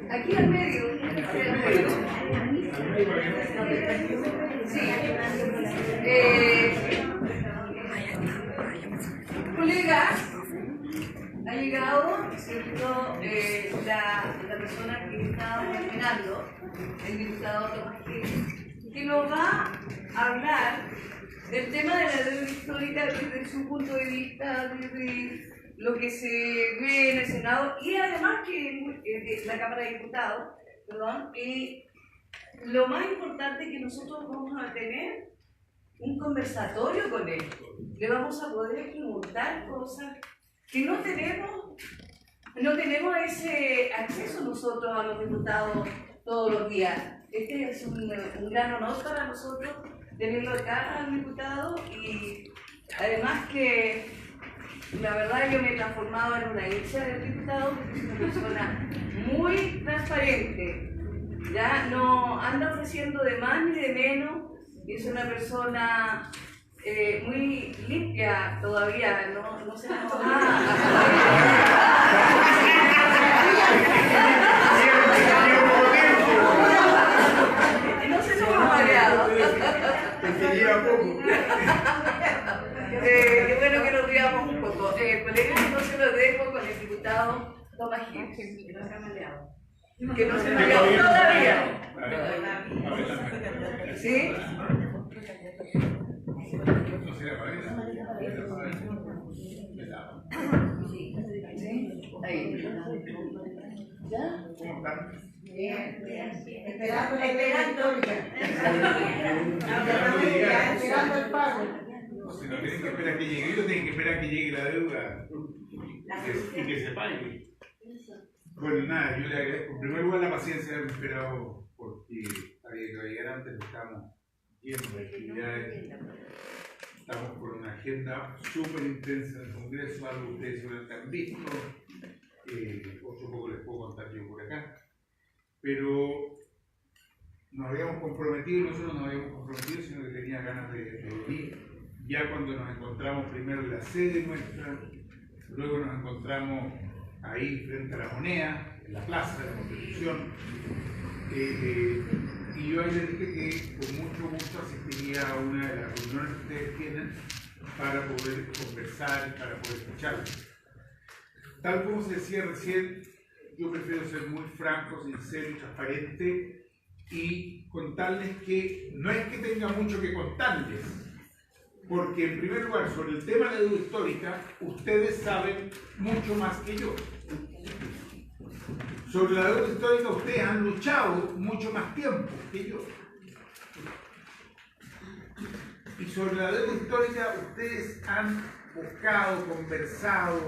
Aquí al medio. Sí. Colegas, ha llegado, ¿cierto? La persona que está mencionando, el diputado Tomás Gil, que nos va a hablar del tema de la deuda histórica desde su punto de vista, desde lo que se ve en el Senado y además que la Cámara de Diputados, perdón, lo más importante es que nosotros vamos a tener un conversatorio con él. Le vamos a poder preguntar cosas que no tenemos ese acceso nosotros a los diputados todos los días. Este es un gran honor para nosotros tenerlo acá al diputado y además que la verdad yo me he transformado en una hincha del diputado porque es una persona muy transparente, ya no anda ofreciendo de más ni de menos, y es una persona muy limpia todavía, no se nos ha mareado. Qué bueno que nos riamos un poco. Colegas, entonces lo dejo con el diputado Tomás Gil. Que no se me ha mareado todavía. ¿Sí? Ahí. ¿Ya? Bien, bien. Esperando el pago. Si no tienen que esperar que llegue, ellos tienen que esperar que llegue la deuda y que se pague. Bueno, nada, yo le agradezco en primer lugar la paciencia de haberme esperado porque había que llegar antes, estamos llenos de actividades, estamos con una agenda súper intensa en el Congreso, algo que ustedes seguramente han visto, otro poco les puedo contar yo por acá, pero nos habíamos comprometido, nosotros nos habíamos comprometido, sino que tenía ganas de venir. Ya cuando nos encontramos primero en la sede nuestra, luego nos encontramos ahí frente a la Moneda, en la Plaza de la Constitución, y yo ahí le dije que con mucho gusto asistiría a una de las reuniones que ustedes tienen para poder conversar, para poder escucharlos. Tal como se decía recién, yo prefiero ser muy franco, sincero y transparente y contarles que no es que tenga mucho que contarles, porque en primer lugar, sobre el tema de la deuda histórica, ustedes saben mucho más que yo. Sobre la deuda histórica ustedes han luchado mucho más tiempo que yo. Y sobre la deuda histórica ustedes han buscado, conversado,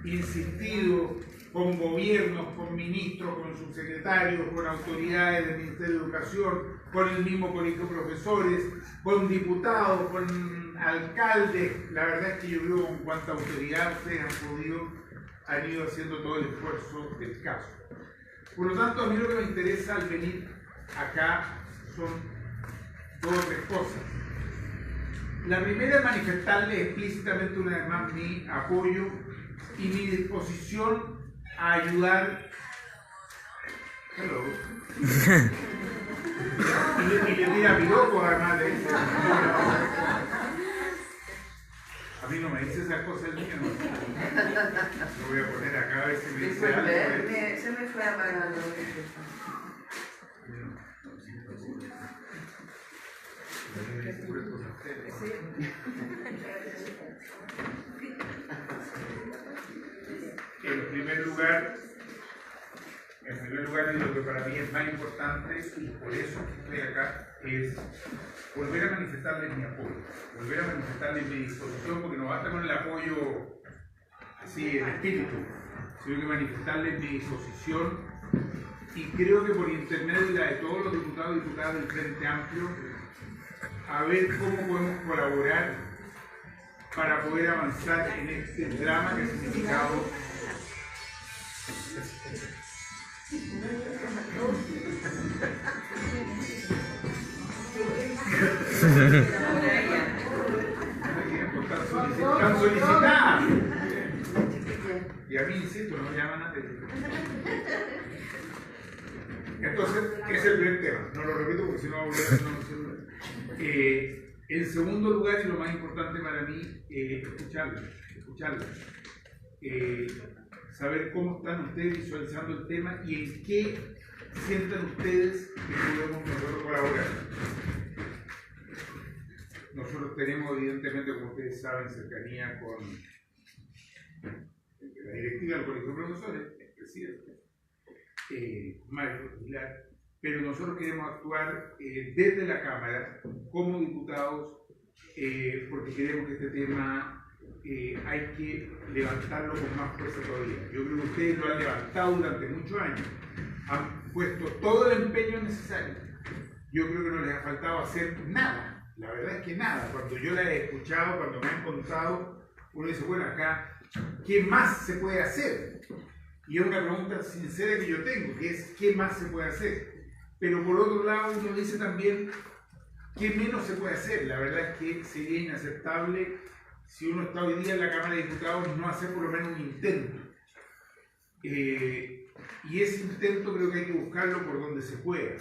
insistido con gobiernos, con ministros, con subsecretarios, con autoridades del Ministerio de Educación, con el mismo colegio de profesores, con diputados, con alcaldes. La verdad es que yo creo que con cuánta autoridad ustedes han ido haciendo todo el esfuerzo del caso. Por lo tanto, a mí lo que me interesa al venir acá son dos o tres cosas. La primera es manifestarles explícitamente una vez más mi apoyo y mi disposición a ayudar. Hello. Y le tira piropo además de eso. A mí no me dice esas cosas el niño, no. Lo voy a poner acá a ver si me dice algo. Se me fue apagando. En primer lugar, lo que para mí es más importante, y por eso estoy acá, es volver a manifestarles mi apoyo, volver a manifestarles mi disposición, porque no basta con el apoyo así en espíritu, sino que manifestarles mi disposición, y creo que por intermedio de la de todos los diputados y diputadas del Frente Amplio, a ver cómo podemos colaborar para poder avanzar en este drama que ha significado están solicitadas. Y a mí, insisto, no me llaman a nadie. Entonces, ese es el primer tema. No lo repito porque si no, en segundo lugar, y lo más importante para mí, escucharla. Saber cómo están ustedes visualizando el tema y en qué sientan ustedes que podemos nosotros colaborar. Nosotros tenemos, evidentemente, como ustedes saben, cercanía con la directiva del Colegio de Profesores, el presidente, Mario Aguilar, pero nosotros queremos actuar desde la Cámara, como diputados, porque queremos que este tema hay que levantarlo con más fuerza todavía. Yo creo que ustedes lo han levantado durante muchos años, han puesto todo el empeño necesario. Yo creo que no les ha faltado hacer nada. La verdad es que nada. Cuando yo la he escuchado, cuando me han contado, uno dice, bueno, acá, ¿qué más se puede hacer? Y es una pregunta sincera que yo tengo, que es, ¿qué más se puede hacer? Pero por otro lado, uno dice también, ¿qué menos se puede hacer? La verdad es que sería inaceptable si uno está hoy día en la Cámara de Diputados no hacer por lo menos un intento. Y ese intento creo que hay que buscarlo por donde se pueda,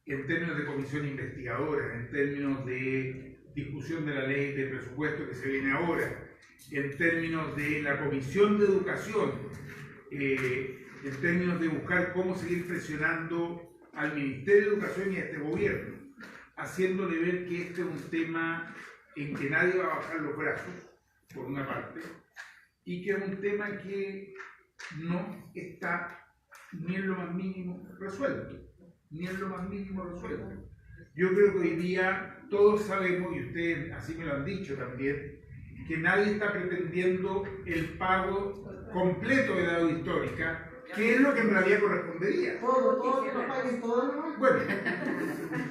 en términos de comisión investigadora, en términos de discusión de la ley de presupuesto que se viene ahora, en términos de la Comisión de Educación, en términos de buscar cómo seguir presionando al Ministerio de Educación y a este gobierno, haciéndole ver que este es un tema en que nadie va a bajar los brazos, por una parte, y que es un tema que no está ni en lo más mínimo resuelto. Yo creo que hoy día todos sabemos, y ustedes así me lo han dicho también, que nadie está pretendiendo el pago completo de la deuda histórica, que es lo que en realidad correspondería. Bueno,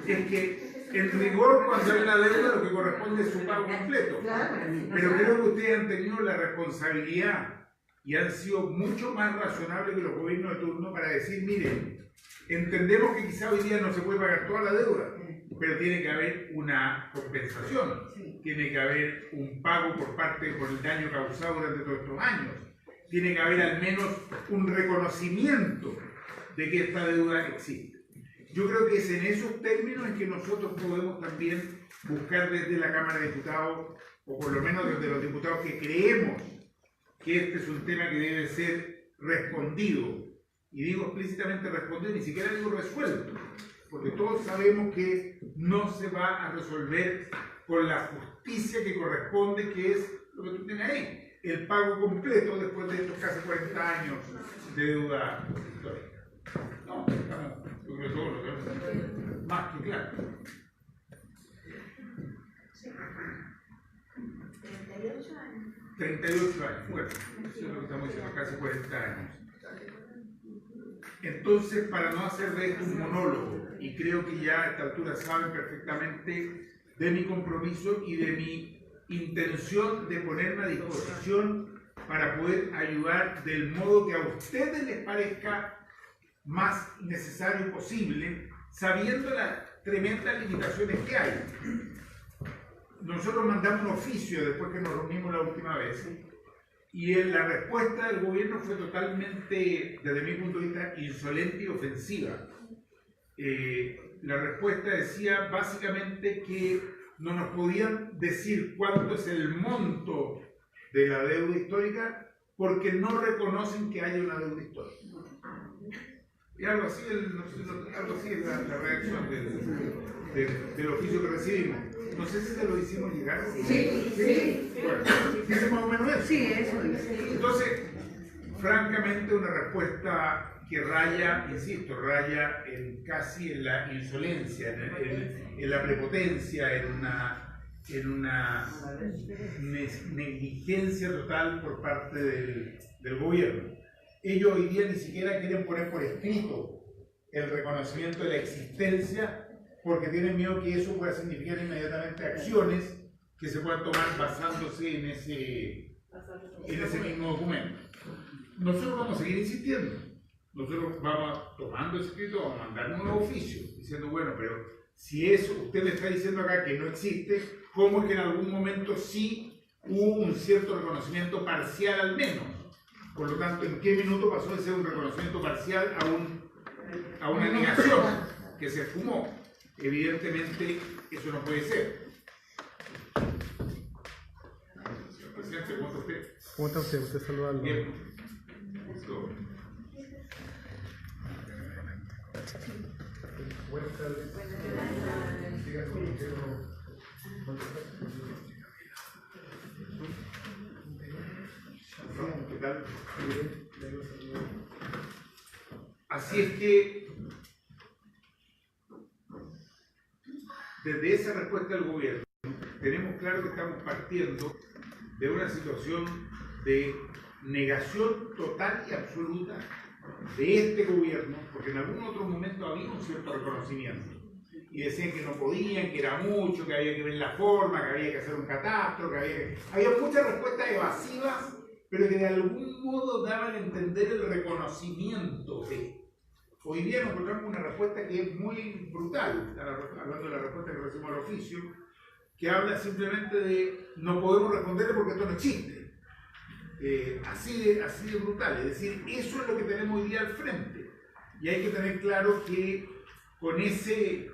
es que en rigor, cuando hay una deuda, lo que corresponde es su pago completo. Pero creo que ustedes han tenido la responsabilidad y han sido mucho más razonables que los gobiernos de turno para decir, miren, entendemos que quizá hoy día no se puede pagar toda la deuda, pero tiene que haber una compensación, tiene que haber un pago por el daño causado durante todos estos años, tiene que haber al menos un reconocimiento de que esta deuda existe. Yo creo que es en esos términos en que nosotros podemos también buscar desde la Cámara de Diputados, o por lo menos desde los diputados que creemos que este es un tema que debe ser respondido. Y digo explícitamente respondido, ni siquiera digo resuelto, porque todos sabemos que no se va a resolver con la justicia que corresponde, que es lo que tú tienes ahí, el pago completo después de estos casi 40 años de deuda histórica. No, yo creo que todos lo tenemos más que claro. 38 años, bueno, eso es lo que estamos diciendo, casi 40 años. Entonces, para no hacer de esto un monólogo, y creo que ya a esta altura saben perfectamente de mi compromiso y de mi intención de ponerme a disposición para poder ayudar del modo que a ustedes les parezca más necesario posible, sabiendo las tremendas limitaciones que hay. Nosotros mandamos un oficio después que nos reunimos la última vez, y la respuesta del gobierno fue totalmente, desde mi punto de vista, insolente y ofensiva. La respuesta decía básicamente que no nos podían decir cuánto es el monto de la deuda histórica porque no reconocen que haya una deuda histórica. Y algo así, algo así es la reacción del oficio que recibimos. No sé si te lo hicimos llegar. Sí. Bueno, dice más o menos eso. Sí, eso es. Entonces, francamente, una respuesta que raya, insisto, raya casi en la insolencia, en la prepotencia, en una negligencia total por parte del gobierno. Ellos hoy día ni siquiera quieren poner por escrito el reconocimiento de la existencia porque tienen miedo que eso pueda significar inmediatamente acciones que se puedan tomar basándose en ese mismo documento. Nosotros vamos a seguir insistiendo. Nosotros vamos tomando ese escrito, vamos a mandar un nuevo oficio diciendo, bueno, pero si eso usted me está diciendo acá que no existe, ¿cómo es que en algún momento sí hubo un cierto reconocimiento parcial al menos? Por lo tanto, ¿en qué minuto pasó de ser un reconocimiento parcial a una negación que se esfumó? Evidentemente, eso no puede ser. Señor presidente, ¿cómo está usted? ¿Cómo está usted? Usted saludando. Bien. Gusto. Buenas tardes. ¿Qué tal? Así es que desde esa respuesta del gobierno tenemos claro que estamos partiendo de una situación de negación total y absoluta de este gobierno, porque en algún otro momento había un cierto reconocimiento y decían que no podían, que era mucho, que había que ver la forma, que había que hacer un catastro, que había muchas respuestas evasivas, pero que de algún modo daban a entender el reconocimiento de. Hoy día nos encontramos una respuesta que es muy brutal, hablando de la respuesta que recibimos al oficio, que habla simplemente de no podemos responderle porque esto no existe. Así de brutal, es decir, eso es lo que tenemos hoy día al frente. Y hay que tener claro que con ese,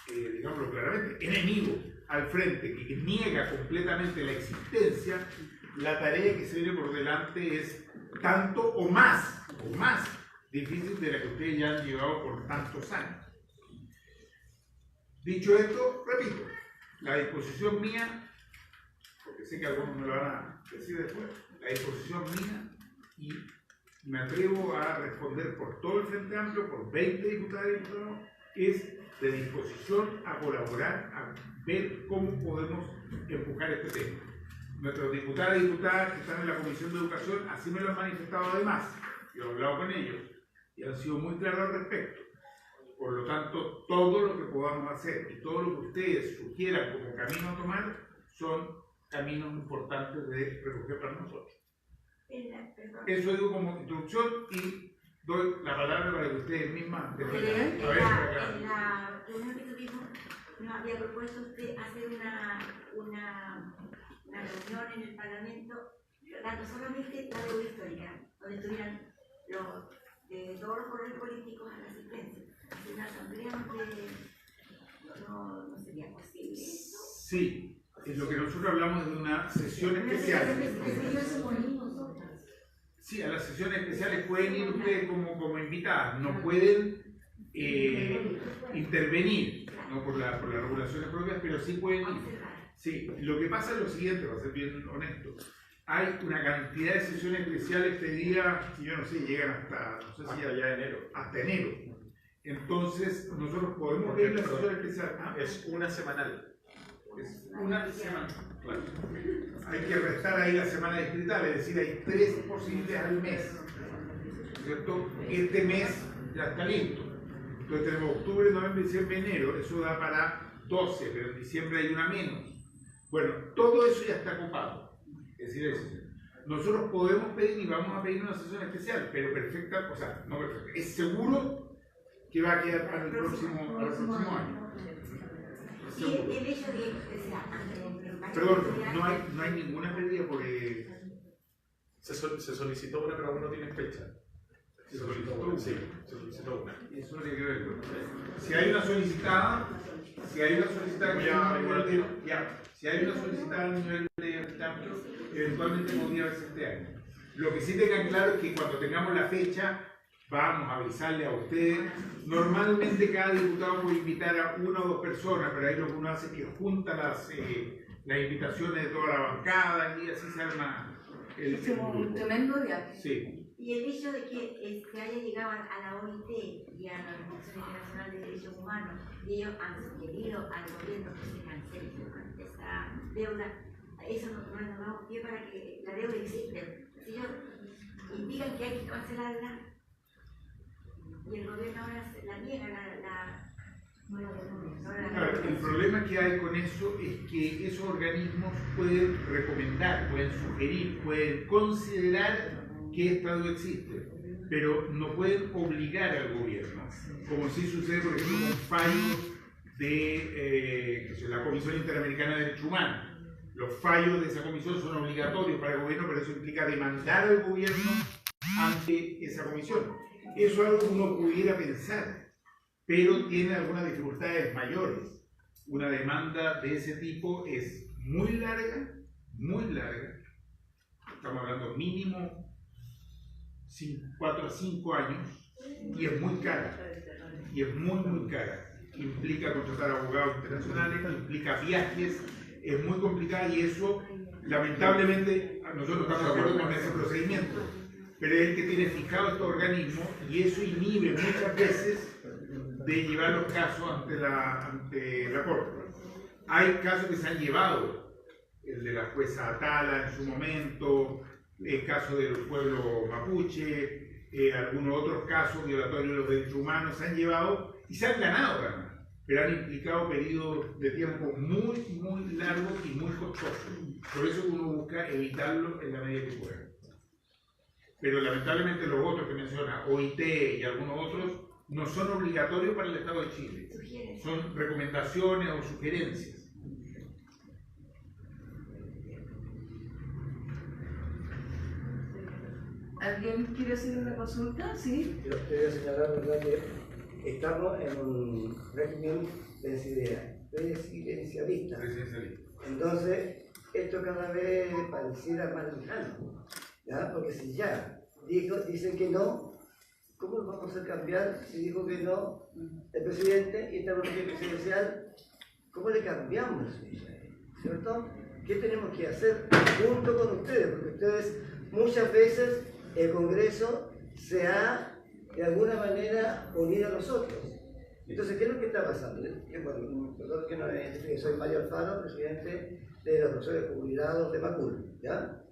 digámoslo claramente, enemigo al frente que niega completamente la existencia, la tarea que se viene por delante es tanto o más difícil de la que ustedes ya han llevado por tantos años. Dicho esto, repito, la disposición mía, porque sé que algunos me lo van a decir después, la disposición mía, y me atrevo a responder por todo el Frente Amplio, por 20 diputadas y diputados, es de disposición a colaborar, a ver cómo podemos empujar este tema. Nuestros diputadas y diputadas que están en la Comisión de Educación así me lo han manifestado además, yo he hablado con ellos y han sido muy claros al respecto. Por lo tanto, todo lo que podamos hacer y todo lo que ustedes sugieran como camino a tomar son caminos importantes de recoger para nosotros. Eso digo como introducción y doy la palabra para que ustedes mismas defendan. En la reunión que tuvimos, nos había propuesto usted hacer una reunión en el Parlamento, tratando solamente la deuda histórica, donde estuvieran de todos los colores políticos a la asistencia. Así una asamblea donde no sería posible eso. Sí, es lo que nosotros hablamos de una sesión especial. Sí, a las sesiones especiales pueden ir ustedes como invitadas, no pueden intervenir, no por las regulaciones propias, pero sí pueden ir. Sí, lo que pasa es lo siguiente, para ser bien honesto, hay una cantidad de sesiones especiales pedidas, que yo no sé, llegan hasta, no sé si ya enero. Hasta enero. Entonces, nosotros podemos pedir la sesión especial. ¿Ah? Es una semanal. Es una semana. Claro. Hay que restar ahí la semana distrital, es decir, hay 3 posibles al mes. ¿Cierto? Este mes ya está listo. Entonces tenemos octubre, noviembre, diciembre, enero. Eso da para 12, pero en diciembre hay una menos. Bueno, todo eso ya está ocupado. Es decir, nosotros podemos pedir y vamos a pedir una sesión especial, pero perfecta, o sea, no perfecta. Es seguro que va a quedar para el próximo año. Y el hecho de Perdón, no hay ninguna pedida porque Se solicitó una, pero aún no tiene fecha. se solicitó una. Sí, se solicitó una. Eso tiene que ver. Si hay una solicitada, si hay una solicitada a nivel de amplio, eventualmente podría verse este año. Lo que sí tengan claro es que cuando tengamos la fecha, vamos a avisarle a ustedes. Normalmente cada diputado puede invitar a 1 o 2 personas, pero ahí lo que uno hace es que junta las invitaciones de toda la bancada y así se arma el un tremendo día. Sí. Y el hecho de que haya llegado a la OIT y a la Organización Internacional de Derechos Humanos, y ellos han sugerido al gobierno que se cancele esa deuda, eso no es dado pie para que la deuda existe. Si ellos indican que hay que cancelarla, y el gobierno ahora la niega, el problema que hay con eso es que esos organismos pueden recomendar, pueden sugerir, pueden considerar que Estado existe, pero no pueden obligar al gobierno, como sí sucede, por ejemplo, con fallos de la Comisión Interamericana de Derechos Humanos. Los fallos de esa comisión son obligatorios para el gobierno, pero eso implica demandar al gobierno ante esa comisión. Eso es algo que uno pudiera pensar, pero tiene algunas dificultades mayores. Una demanda de ese tipo es muy larga, estamos hablando mínimo 4 a 5 años, y es muy cara, muy cara. Implica contratar abogados internacionales, implica viajes, es muy complicada, y eso, lamentablemente, nosotros estamos de acuerdo con ese procedimiento, pero es el que tiene fijado estos organismos, y eso inhibe muchas veces de llevar los casos ante la Corte. Hay casos que se han llevado, el de la jueza Atala en su momento, el caso del pueblo mapuche, algunos otros casos violatorios de los derechos humanos se han llevado y se han ganado además, pero han implicado periodos de tiempo muy largos y muy costosos. Por eso uno busca evitarlo en la medida que pueda. Pero lamentablemente los otros que menciona, OIT y algunos otros, no son obligatorios para el Estado de Chile. Son recomendaciones o sugerencias. ¿Alguien quiere hacer una consulta? ¿Sí? Yo quería señalar, ¿verdad?, que estamos en un régimen presidencialista. Entonces, esto cada vez pareciera más lejano, ¿ya? Porque si ya dicen que no, ¿cómo lo vamos a cambiar si dijo que no el presidente y estamos en un régimen presidencial? ¿Cómo le cambiamos eso? ¿Cierto? ¿Qué tenemos que hacer junto con ustedes? Porque ustedes muchas veces el Congreso se ha de alguna manera unido a nosotros. Entonces, ¿qué es lo que está pasando? Nosotros que no soy Mario Alfaro, presidente de los profesores jubilados de Macul, ¿ya?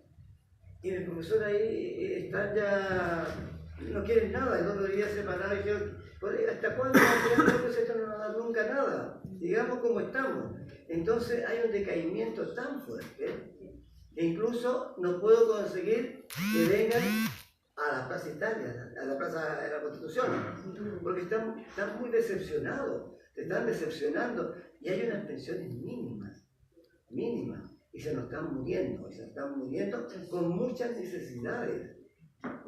Y el profesor ahí están ya, no quieren nada. El otro día se pararon y dijeron, ¿hasta cuándo esto no nos da nunca nada? Digamos cómo estamos. Entonces hay un decaimiento tan fuerte que incluso no puedo conseguir que vengan a la Plaza Italia, a la Plaza de la Constitución, porque están muy decepcionados, se están decepcionando, y hay unas pensiones mínimas, y se nos están muriendo, con muchas necesidades,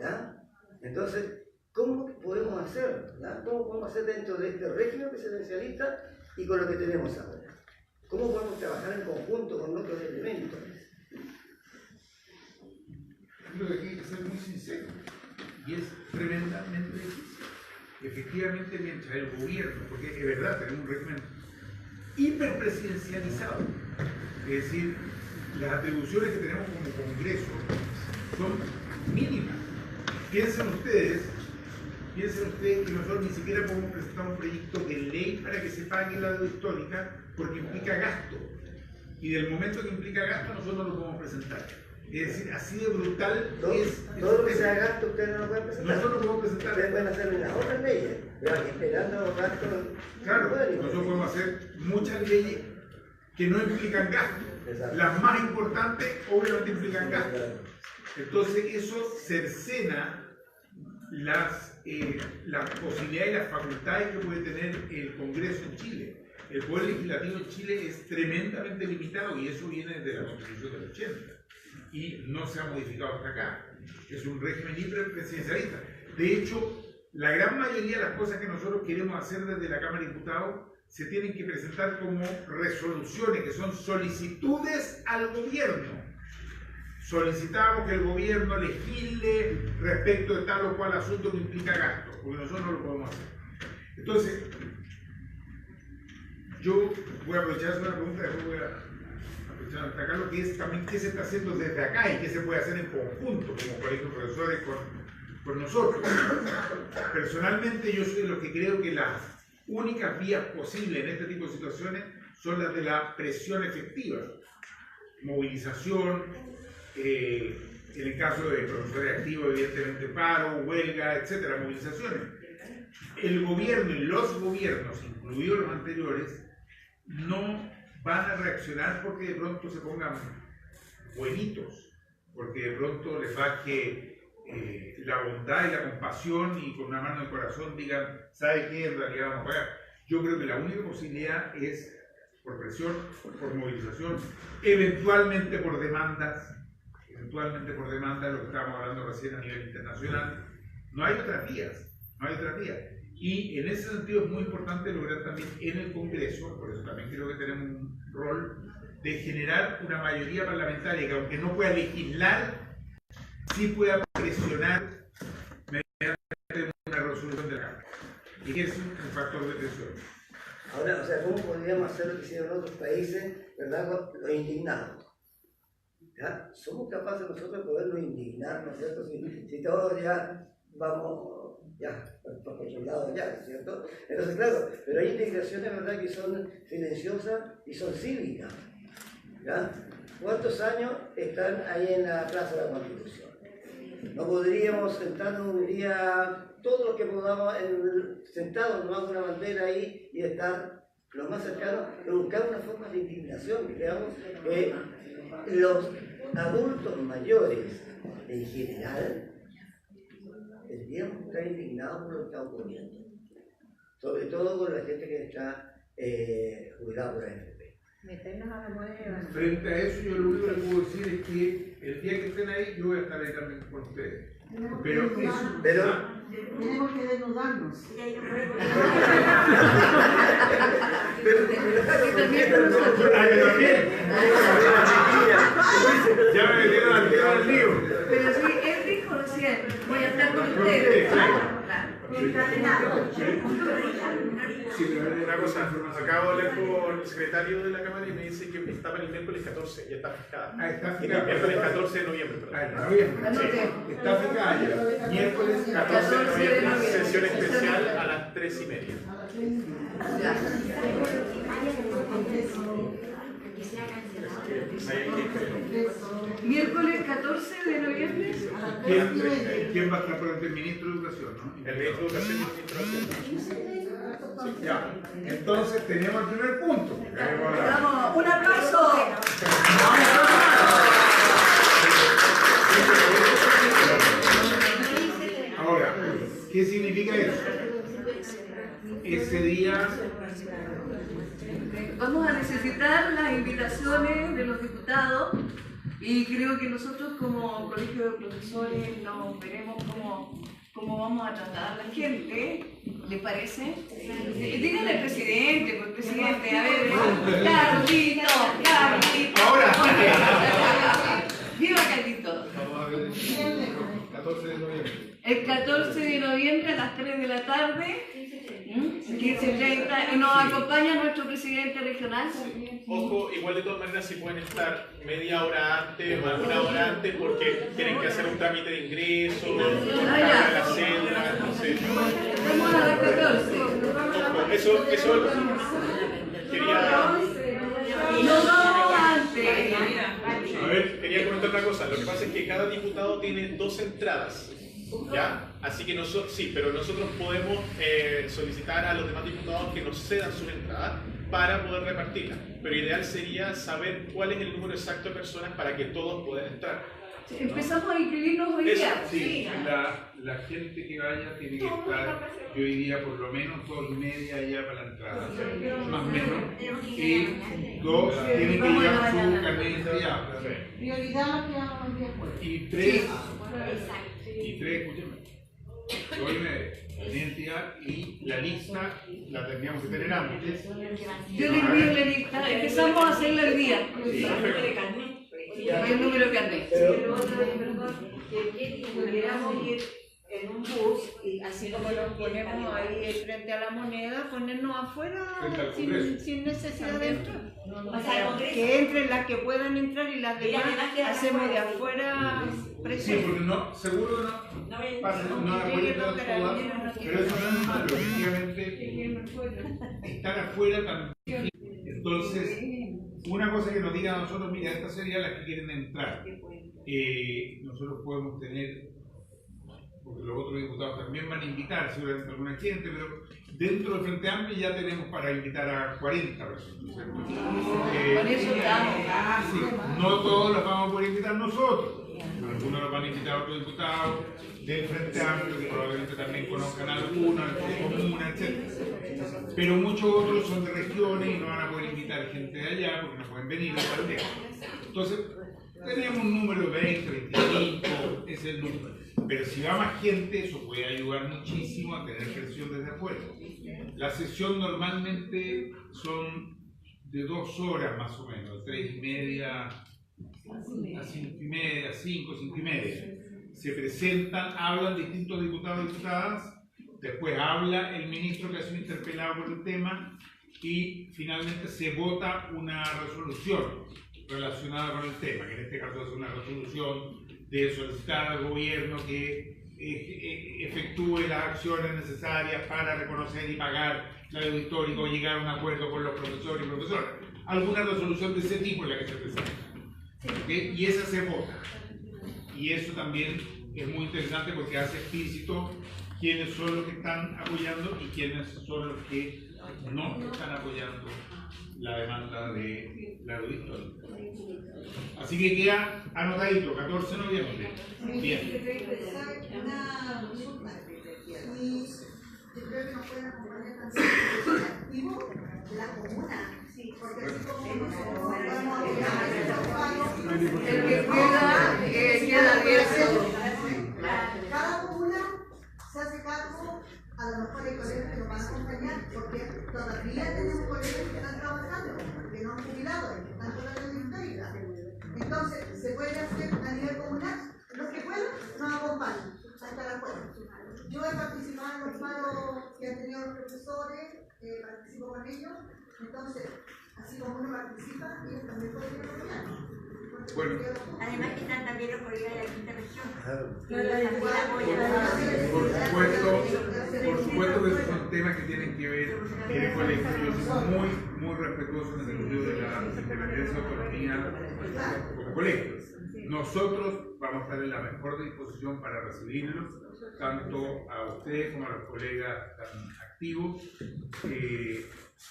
¿ya? Entonces, ¿cómo podemos hacer? ¿Ya? ¿Cómo podemos hacer dentro de este régimen presidencialista y con lo que tenemos ahora? ¿Cómo podemos trabajar en conjunto con otros elementos? Creo que aquí hay que ser muy sincero, y es tremendamente difícil. Efectivamente, mientras el gobierno, porque es verdad, tenemos un régimen hiperpresidencializado, es decir, las atribuciones que tenemos como Congreso son mínimas. Piensen ustedes que nosotros ni siquiera podemos presentar un proyecto de ley para que se pague la deuda histórica porque implica gasto, y del momento que implica gasto nosotros no lo podemos presentar. Es decir, así de brutal es... Todo lo que sea gasto ustedes no lo pueden presentar. Nosotros podemos presentar... Ustedes pueden hacer las otras leyes, pero aquí esperando los gastos... Claro, nosotros podemos hacer muchas leyes que no implican gasto. Exacto. Las más importantes obviamente implican gasto. Entonces eso cercena las posibilidades y las facultades que puede tener el Congreso en Chile. El poder legislativo en Chile es tremendamente limitado, y eso viene desde la Constitución del 80. Y no se ha modificado hasta acá. Es un régimen hiperpresidencialista. De hecho, la gran mayoría de las cosas que nosotros queremos hacer desde la Cámara de Diputados se tienen que presentar como resoluciones, que son solicitudes al gobierno. Solicitamos que el gobierno legisle respecto de tal o cual asunto que implica gasto, porque nosotros no lo podemos hacer. Entonces, yo voy a aprovechar una pregunta, después voy a destacar lo que es también qué se está haciendo desde acá y qué se puede hacer en conjunto, como colegios de profesores con nosotros. Personalmente yo soy de los que creo que las únicas vías posibles en este tipo de situaciones son las de la presión efectiva, movilización, en el caso de profesores activos, evidentemente paro, huelga, etcétera, movilizaciones. El gobierno y los gobiernos, incluidos los anteriores, no van a reaccionar porque de pronto se pongan buenitos, porque de pronto les baje la bondad y la compasión y con una mano de corazón digan, ¿sabe qué? En realidad vamos a pagar. Yo creo que la única posibilidad es por presión, por movilización, eventualmente por demandas, lo que estábamos hablando recién a nivel internacional. No hay otras vías, no hay otras vías. Y en ese sentido es muy importante lograr también en el Congreso, por eso también creo que tenemos un rol de generar una mayoría parlamentaria que aunque no pueda legislar, sí pueda presionar mediante una resolución de la Cámara. Y es un factor de presión. Ahora, o sea, ¿cómo podríamos hacer lo que hicieron otros países, verdad? Los indignados. ¿Ya? Somos capaces nosotros de podernos indignar, ¿no es cierto? Si todos ya vamos, ya, por otro lado ya, ¿no es cierto? Entonces, claro, pero hay indignaciones, ¿verdad?, que son silenciosas y son cívicas. ¿Ya? ¿Cuántos años están ahí en la Plaza de la Constitución? No podríamos sentarnos un día, todos los que podamos, sentados tomando una bandera ahí y estar lo más cercano, pero buscar una forma de indignación, digamos, que los adultos mayores en general tendríamos que estar indignados por lo que está ocurriendo, sobre todo con la gente que está jubilada por AFP. Meternos a la moneda. Frente a eso, yo lo único que puedo decir es que el día que estén ahí, yo voy a estar ahí también con ustedes. Pero Tenemos que desnudarnos. Ya me metieron al dedo al lío. Pero sí, él dijo recién, voy a estar con ustedes. Una cosa, acabo de hablar con el secretario de la Cámara y me dice que está para el miércoles 14, ya está fijada. Ah, está fijada. Miércoles 14 de noviembre, perdón. Ah, noviembre. Está fijada ya. Miércoles 14 de noviembre, sesión especial a las 3:30. Miércoles 14 de noviembre. ¿Quién va a estar por el ministro de Educación, no? El ministro de Educación y el ministro de Hacienda. Ya. Entonces tenemos el primer punto. Vamos, un aplauso. Ahora, ¿qué significa eso? Ese día Vamos a necesitar las invitaciones de los diputados y creo que nosotros como colegio de profesores nos veremos cómo vamos a tratar a la gente. ¿Les parece? Díganle al presidente, pues presidente, a ver, Carlito. Ahora. ¡Viva Carlito! Vamos a ver el 14 de noviembre. El 14 de noviembre a las 3 de la tarde, 15:30, y nos acompaña nuestro presidente regional. Ojo, igual de todas maneras si pueden estar media hora antes o alguna hora antes porque tienen que hacer un trámite de ingreso, buscar la cédula, entonces... Vamos a las 14. Ojo, eso quería... No antes. A ver, quería comentar una cosa. Lo que pasa es que cada diputado tiene 2 entradas, ¿ya? Así que nosotros, sí, pero nosotros podemos solicitar a los demás diputados que nos cedan sus entradas para poder repartirlas. Pero ideal sería saber cuál es el número exacto de personas para que todos puedan entrar. Empezamos a inscribirnos hoy día. Sí, la gente que vaya tiene que estar, yo diría por lo menos 2:30 ya para la entrada, más o menos, y 2 tienen que llevar su carnet de identidad. Prioridad lo que vamos el día jueves. Y 3, escúchame, 2:30, identidad y la lista la tendríamos que tener antes. Yo le envío la lista, empezamos a hacerla el día. Y el número de carnet. Pero otro es, perdón, que pudiéramos ir en un bus y así como nos ponemos ahí frente a la moneda, ponernos afuera sin necesidad de entrar. O sea, que entren las que puedan entrar y las demás hacemos de afuera Sí, presión. porque no, seguro no pasa, no acuerdo todas, pero eso no es malo, efectivamente estar afuera también. Entonces, una cosa que nos digan a nosotros, mira, estas serían las que quieren entrar. Nosotros podemos tener porque los otros diputados también van a invitar seguramente a alguna gente, pero dentro del Frente Amplio ya tenemos para invitar a 40 personas. Con eso estamos. Sí, no todos los vamos a poder invitar nosotros. Algunos los van a invitar a otros diputados del Frente Amplio, que probablemente también conozcan a algunos, de comuna, etc. Pero muchos otros son de regiones y no van a poder invitar gente de allá porque no pueden venir a estar lejos. Entonces, tenemos un número de 20, 25, ese es el número. Pero si va más gente, eso puede ayudar muchísimo a tener presión desde afuera. La sesión normalmente son de 2 horas más o menos, 3:30 a 5:30, 5:30. Se presentan, hablan distintos diputados y diputadas, después habla el ministro que ha sido interpelado por el tema y finalmente se vota una resolución relacionada con el tema, que en este caso es una resolución de solicitar al gobierno que efectúe las acciones necesarias para reconocer y pagar la deuda histórica o llegar a un acuerdo con los profesores y profesoras. Alguna resolución de ese tipo es la que se presenta. ¿Okay? Y esa se vota. Y eso también es muy interesante porque hace explícito quiénes son los que están apoyando y quiénes son los que no están apoyando la demanda de la deuda histórica. Así que queda anotadito, 14 de noviembre. Bien. Una consulta. Y yo creo que nos pueden acompañar también el activo de la comuna. Porque así como nosotros podemos apoyar El que queda abierto. cada comuna se hace cargo, a lo mejor hay colegios que nos van a acompañar, porque todavía tenemos colegios que están trabajando, que no han jubilado, que están con la deuda histórica. Entonces, se puede hacer a nivel comunal, los que puedan nos acompañan hasta la puerta. Yo he participado en los paros que han tenido los profesores, participo con ellos, entonces, así como uno participa, ellos también pueden apoyar. Bueno. Además que están también los colegas de la quinta región. Por supuesto que esos son temas que tienen que ver en el colegio. Yo soy muy respetuoso en el sentido de la independencia y autonomía como colegio. Nosotros vamos a estar en la mejor disposición para recibirlos, tanto a ustedes como a los colegas tan activos.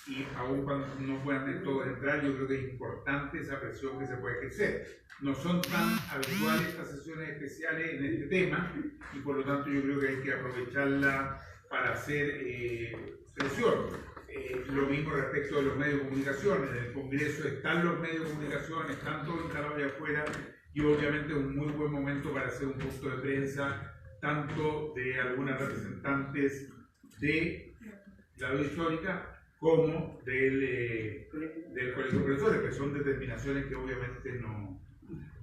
Y aún cuando no puedan de todos entrar, yo creo que es importante esa presión que se puede ejercer. No son tan habituales estas sesiones especiales en este tema y por lo tanto yo creo que hay que aprovecharla para hacer presión. Lo mismo respecto de los medios de comunicación. En el Congreso están los medios de comunicación, están todos instalados allá afuera y obviamente es un muy buen momento para hacer un punto de prensa tanto de algunas representantes de la deuda histórica como del Colegio de Profesores, que son determinaciones que obviamente no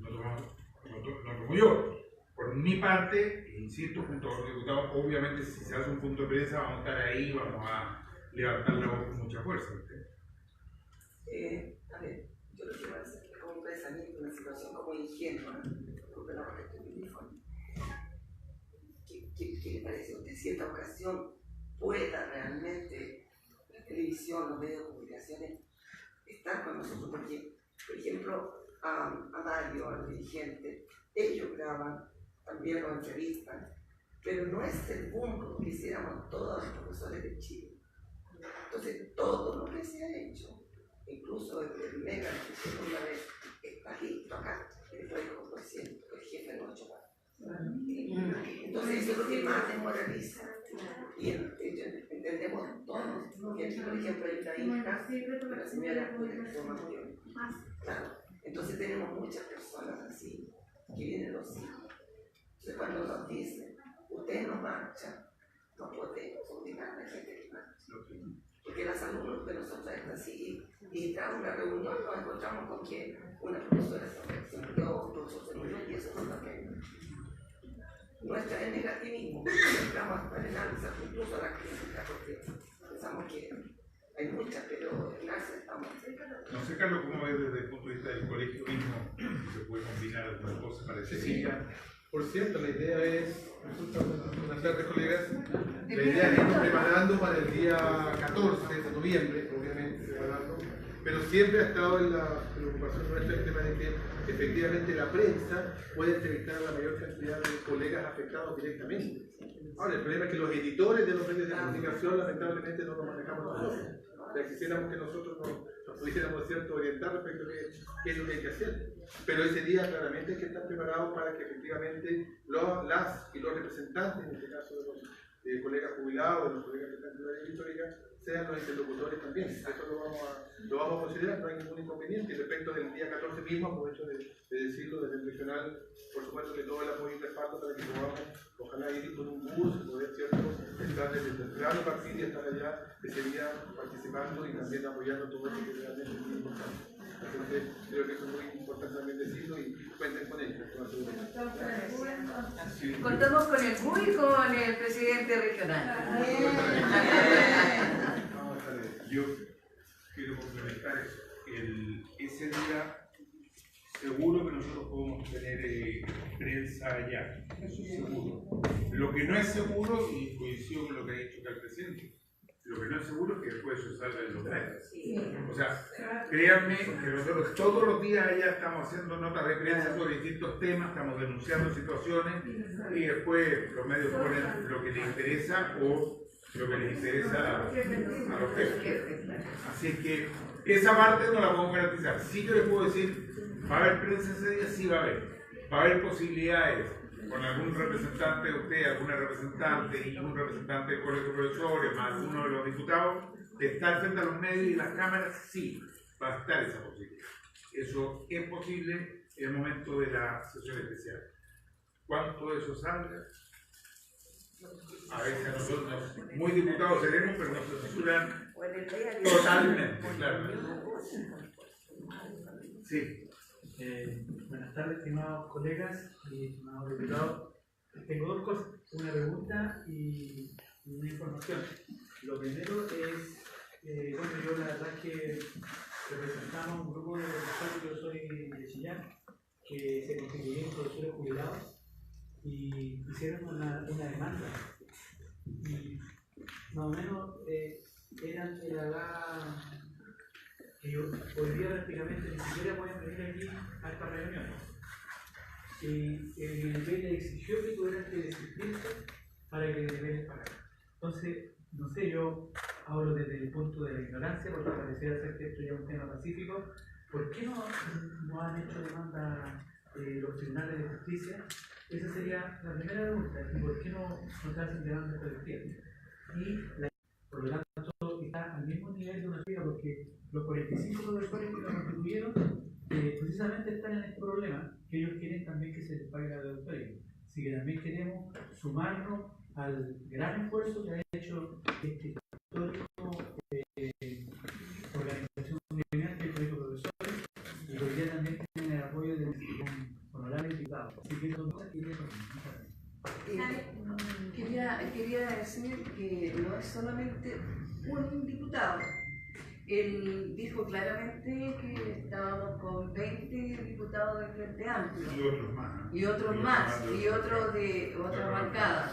tomo yo. Por mi parte, insisto, junto a los diputados, obviamente si se hace un punto de prensa vamos a estar ahí, vamos a levantar la voz con mucha fuerza. A ver, yo lo que voy a hacer es como un pensamiento, una situación como ingenua, porque no respecto el teléfono. ¿Qué le parece a usted si esta ocasión pueda realmente la televisión, los medios de comunicaciones estar con nosotros? Porque, por ejemplo, a Mario, a los dirigentes, ellos graban, también los entrevistan, pero no es el boom que hiciéramos todos los profesores de Chile. Entonces, todo lo que se ha hecho, incluso el Mega, que se una vez, está listo acá, el 30%, el jefe no ha hecho nada. Entonces, eso es lo que más demoraliza. Y entendemos todos que aquí, por ejemplo, hay una hija, la señora que toma muy. Claro. Entonces, tenemos muchas personas así que vienen los hijos. Entonces, cuando nos dicen, ustedes no marchan, no podemos obligar a la gente que marche. Porque la salud de nosotros está así. Y entramos a una reunión, nos encontramos con que una profesora se murió, un profesor se murió, y eso no está bien. Nuestra es negativismo, entramos a analizar incluso a la crítica, porque pensamos que hay muchas, pero en ARCE estamos cerca. No sé, Carlos, cómo ves desde el punto de vista del colegio mismo, se puede combinar algunas cosas parecidas. Por cierto, la idea es, buenas tardes colegas, la idea es irnos preparando para el día 14 de noviembre, obviamente preparando, pero siempre ha estado en la preocupación nuestra el tema de que efectivamente la prensa puede entrevistar a la mayor cantidad de colegas afectados directamente. Ahora, el problema es que los editores de los medios de comunicación lamentablemente no los manejamos nosotros. O sea, quisiéramos que nosotros nos pudiéramos cierto orientar respecto a qué es lo que hay que hacer. Pero ese día claramente hay que estar preparados para que efectivamente las y los representantes, en este caso de los colegas jubilados, de los colegas que están en la histórica, sean los interlocutores también. Eso lo vamos a considerar, no hay ningún inconveniente. Y respecto del día 14 mismo, aprovecho de decirlo desde el regional, por supuesto que todo el apoyo y respaldo para que podamos, ojalá ir con un bus, poder ¿cierto? Estar desde temprano partir y estar allá ese día participando y también apoyando todo esto que realmente es muy importante. Entonces, creo que eso es muy importante también decirlo y cuenten con ello. Contamos con el GUI y con el presidente regional. Vamos a ver, yo quiero complementar eso. Ese día seguro que nosotros podemos tener prensa allá, eso es seguro. Lo que no es seguro, y coincido con lo que ha dicho el presidente, lo que no es seguro es que después eso salga en los medios. O sea, créanme que nosotros todos los días allá estamos haciendo notas de prensa sobre distintos temas, estamos denunciando situaciones y después los medios ponen lo que les interesa o lo que les interesa a los jefes. Así es que esa parte no la podemos garantizar. Sí que les puedo decir, va a haber prensa ese día, sí va a haber. Va a haber posibilidades con algún representante de usted, alguna representante y un representante del colegio de profesores, más alguno de los diputados, de estar frente a los medios y las cámaras, sí, va a estar esa posibilidad. Eso es posible en el momento de la sesión especial. ¿Cuánto de eso salga? A veces a nosotros, muy diputados seremos, pero nos censuran totalmente, claro. Sí. Buenas tardes, estimados colegas y estimados diputados. Tengo dos cosas, una pregunta y una información. Lo primero es, bueno, yo la verdad es que representamos un grupo de profesores, yo soy de Chillán, que se constituyeron profesores jubilados y hicieron una demanda. Y más o menos eran de la edad que hoy día prácticamente ni siquiera pueden venir aquí a estas reuniones. Y el nivel le exigió que tuvieran que desistirse para que les den pagar. Entonces, no sé, yo hablo desde el punto de la ignorancia, porque pareciera ser que esto ya es un tema pacífico. ¿Por qué no han hecho demanda los tribunales de justicia? Esa sería la primera pregunta. ¿Y por qué no se hacen demandas colectivas? Y por lo tanto, está al mismo nivel de una liga, porque los 45 profesores que lo constituyeron precisamente están en este problema, que ellos quieren también que se les pague la deuda histórica. Así que también queremos sumarnos al gran esfuerzo que ha hecho este histórico organización gremial que es el Colegio de Profesores, y hoy día también tienen el apoyo de un honorable diputado. Así que son cosas que Quería decir que no es solamente un diputado. Él dijo claramente que estábamos con 20 diputados del Frente Amplio. Y otros de otras bancadas.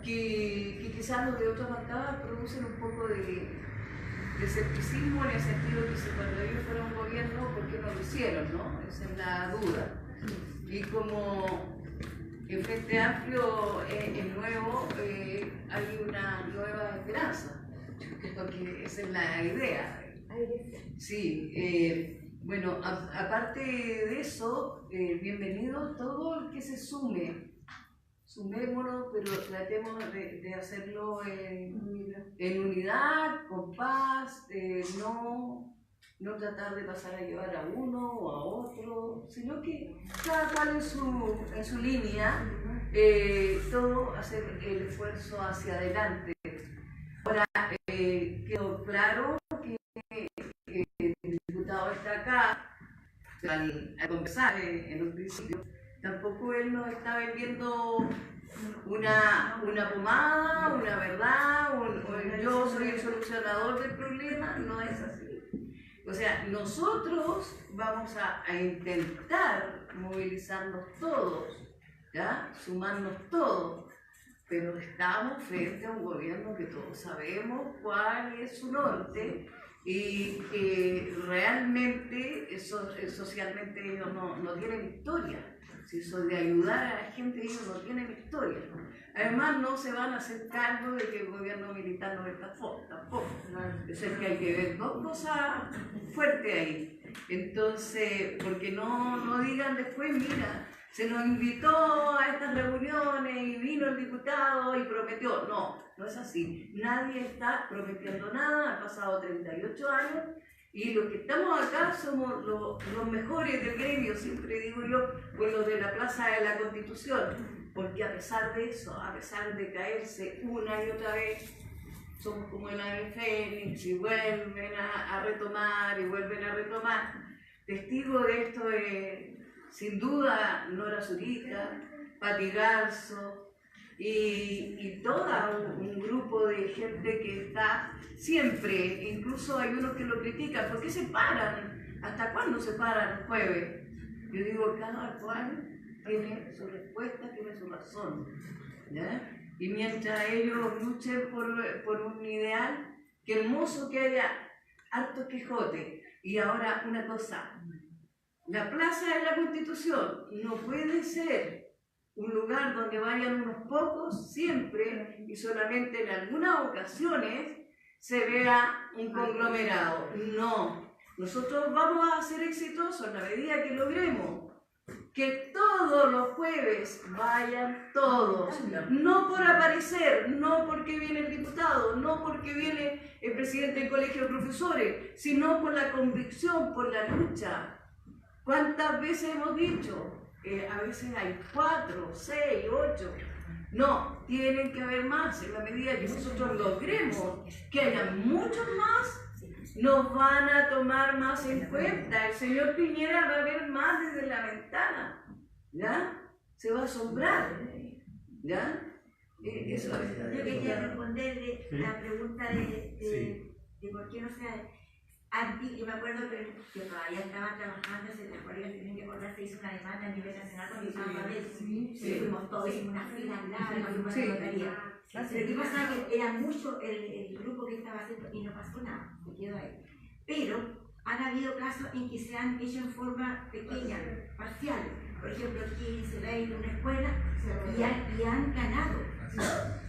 Que quizás los de otras bancadas producen un poco de escepticismo en el sentido que cuando ellos fueron gobierno, ¿por qué no lo hicieron? ¿No? Esa es la duda. Y como el Frente Amplio es nuevo, hay una nueva esperanza. Yo creo que esa es la idea. Sí, bueno, aparte de eso, bienvenido todo el que se sume. Sumémonos, pero tratemos de hacerlo en unidad, con paz, no tratar de pasar a llevar a uno o a otro, sino que cada cual en su línea, todo hacer el esfuerzo hacia adelante. Ahora, quedó claro que el diputado está acá, al conversar en un principio, tampoco él nos está vendiendo una pomada, una verdad, o yo soy el solucionador del problema, no es así. O sea, nosotros vamos a intentar movilizarnos todos, ¿ya? Sumarnos todos, pero estamos frente a un gobierno que todos sabemos cuál es su norte y realmente socialmente ellos no tienen historia. Si eso de ayudar a la gente, ellos no tienen historia. Además, no se van a hacer cargo de que el gobierno militar no está tampoco. Es el que hay que ver dos cosas fuertes ahí. Entonces, porque no digan después, mira, se nos invitó a estas reuniones y vino el diputado y prometió. No es así. Nadie está prometiendo nada, han pasado 38 años. Y los que estamos acá somos los mejores del gremio, siempre digo yo, pues los de la Plaza de la Constitución, porque a pesar de eso, a pesar de caerse una y otra vez, somos como el ave fénix y vuelven a retomar y vuelven a retomar. Testigo de esto es, sin duda, Nora Zurita, Pati Garzo, y todo un grupo de gente que está siempre, incluso hay unos que lo critican, ¿por qué se paran? ¿Hasta cuándo se paran los jueves? Yo digo, cada cual tiene su respuesta, tiene su razón, ¿ya? Y mientras ellos luchen por un ideal, qué hermoso que haya harto Quijote. Y ahora una cosa, la Plaza de la Constitución no puede ser un lugar donde vayan unos pocos siempre y solamente en algunas ocasiones se vea un conglomerado. No, nosotros vamos a ser exitosos en la medida que logremos que todos los jueves vayan todos, no por aparecer, no porque viene el diputado, no porque viene el presidente del colegio de profesores, sino por la convicción, por la lucha. ¿Cuántas veces hemos dicho? A veces hay 4, 6, 8. No, tienen que haber más. En la medida que nosotros logremos que haya muchos más, nos van a tomar más en cuenta. El señor Piñera va a ver más desde la ventana, ¿ya? Se va a asombrar, ¿ya? Eso es. Yo quería responderle la pregunta de por qué no se... Yo me acuerdo que todavía estaba trabajando, se las colegas tenían que acordar, se hizo una demanda a nivel nacional cuando estábamos a veces. Fuimos todos en una fila larga, fuimos a la notaría. Pero ¿qué pasaba? Que era mucho el grupo que estaba haciendo y no pasó nada, se quedó ahí. Pero han habido casos en que se han hecho en forma pequeña, parcial. Por ejemplo, 15, 20, una escuela, y han ganado.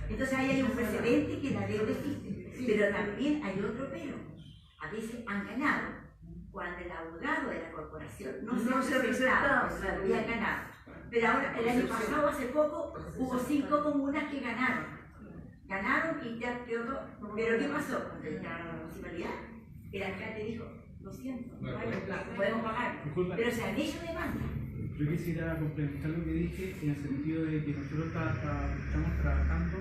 Entonces ahí hay un precedente que la ley existe. Pero también hay otro pero. A veces han ganado cuando el abogado de la corporación no se ha presentado y han ganado. Pero ahora, el año pasado, hace poco, hubo 5 comunas que ganaron. Ganaron y ya quedó todo. Pero ¿qué pasó? Cuando entraron a la municipalidad, el alcalde dijo, lo siento, no podemos pagar. Pero se han hecho demanda. Yo quisiera complementar lo que dije en el sentido de que nosotros estamos trabajando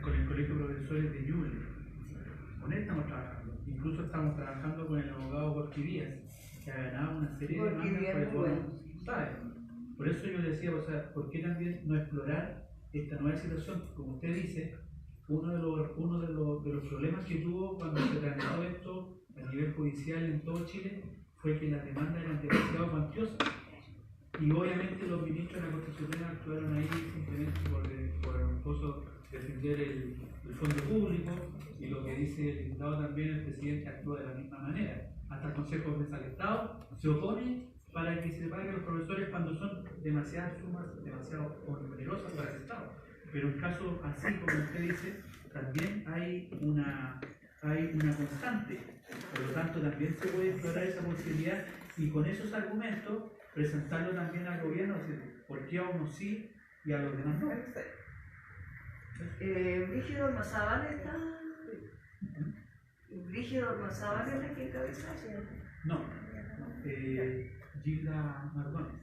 con el Colegio de Profesores de Ñuble. Con él estamos trabajando. Incluso estamos trabajando con el abogado Jorge Díaz, que ha ganado una serie de demandas por el bono, ¿sabes? Por eso yo decía, o sea, ¿por qué también no explorar esta nueva situación? Como usted dice, uno de los problemas que tuvo cuando se tramitó esto a nivel judicial en todo Chile fue que las demandas eran demasiado cuantiosas. Y obviamente los ministros de la Corte Suprema actuaron ahí simplemente por defender el fondo público, y lo que dice el diputado también, el presidente actúa de la misma manera. Hasta el Consejo de Defensa del Estado se opone para que se paguen los profesores cuando son demasiadas sumas, demasiado onerosas para el Estado. Pero en casos así, como usted dice, también hay una constante. Por lo tanto, también se puede explorar esa posibilidad y con esos argumentos presentarlo también al gobierno, decir, ¿por qué a unos sí y a los demás no? Brígido Almazábal está. Brígido Almazábal es la que encabeza. No, Gilda Mardones.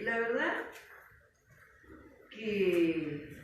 La verdad que